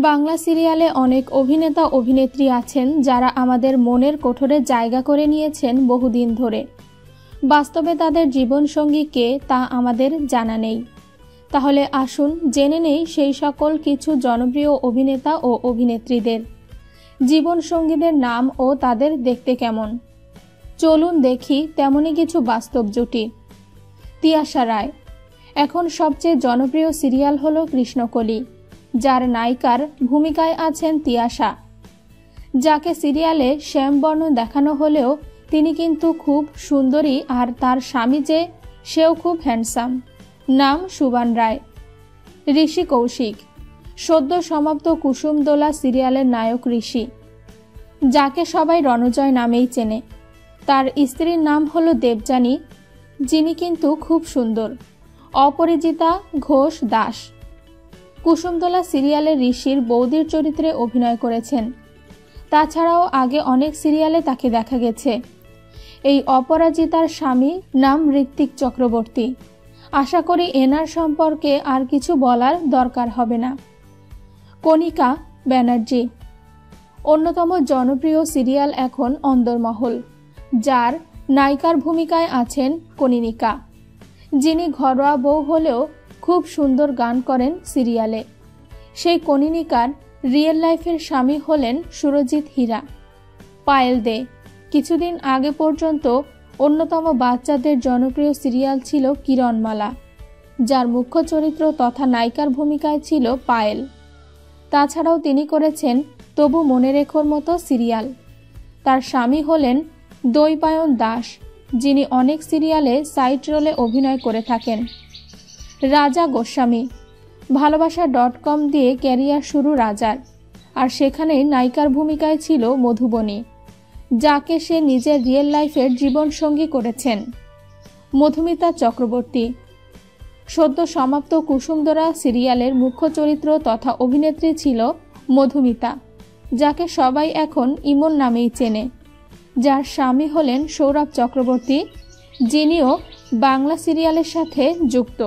বাংলা সিরিয়ালে অনেক অভিনেতা অভিনেত্রী আছেন যারা আমাদের মনের কোঠরে জায়গা করে নিয়েছেন বহুদিন ধরে। বাস্তবে তাদের জীবনসঙ্গী কে তা আমাদের জানা নেই। তাহলে আসুন জেনে নেই সেই সকল কিছু জনপ্রিয় অভিনেতা ও অভিনেত্রীদের জীবনসঙ্গীদের নাম ও তাদের দেখতে কেমন। চলুন দেখি তেমনই কিছু বাস্তব জুটি। তিয়াশা রায়। এখন সবচেয়ে জনপ্রিয় সিরিয়াল হলো কৃষ্ণকলি, যার নায়িকার ভূমিকায় আছেন তিয়াশা। যাকে সিরিয়ালে শ্যামবর্ণ দেখানো হলেও তিনি কিন্তু খুব সুন্দরী, আর তার স্বামী যে সেও খুব হ্যান্ডসাম। নাম সুবান রায়। ঋষি কৌশিক। সদ্য সমাপ্ত কুসুমদোলা সিরিয়ালের নায়ক ঋষি, যাকে সবাই রণজয় নামেই চেনে। তার স্ত্রীর নাম হলো দেবযানী, যিনি কিন্তু খুব সুন্দর। অপরাজিতা ঘোষ দাস। কুসুমদোলা সিরিয়ালে ঋষির বৌদির চরিত্রে অভিনয় করেছেন। তাছাড়াও আগে অনেক সিরিয়ালে তাকে দেখা গেছে। এই অপরাজিতার স্বামী নাম ঋত্বিক চক্রবর্তী। আশা করি এনার সম্পর্কে আর কিছু বলার দরকার হবে না। কণিকা ব্যানার্জি। অন্যতম জনপ্রিয় সিরিয়াল এখন অন্দরমহল, যার নায়িকার ভূমিকায় আছেন কনিনিকা, যিনি ঘরোয়া বউ হলেও খুব সুন্দর গান করেন সিরিয়ালে। সেই কনিনিকার রিয়েল লাইফের স্বামী হলেন সুরজিৎ হীরা। পায়েল দে। কিছুদিন আগে পর্যন্ত অন্যতম বাচ্চাদের জনপ্রিয় সিরিয়াল ছিল কিরণমালা, যার মুখ্য চরিত্র তথা নায়িকার ভূমিকায় ছিল পায়েল। তাছাড়াও তিনি করেছেন তবু মনে রেখোর মতো সিরিয়াল। তার স্বামী হলেন দৈপায়ন দাস, যিনি অনেক সিরিয়ালে সাইড রোলে অভিনয় করে থাকেন। রাজা গোস্বামী। ভালোবাসা.com দিয়ে ক্যারিয়ার শুরু রাজার, আর সেখানেই নায়িকার ভূমিকায় ছিল মধুবনী, যাকে সে নিজের রিয়েল লাইফের জীবনসঙ্গী করেছেন। মধুমিতা চক্রবর্তী। সদ্য সমাপ্ত কুসুমদোলা সিরিয়ালের মুখ্য চরিত্র তথা অভিনেত্রী ছিল মধুমিতা, যাকে সবাই এখন ইমন নামেই চেনে। যার স্বামী হলেন সৌরভ চক্রবর্তী, যিনিও বাংলা সিরিয়ালের সাথে যুক্ত।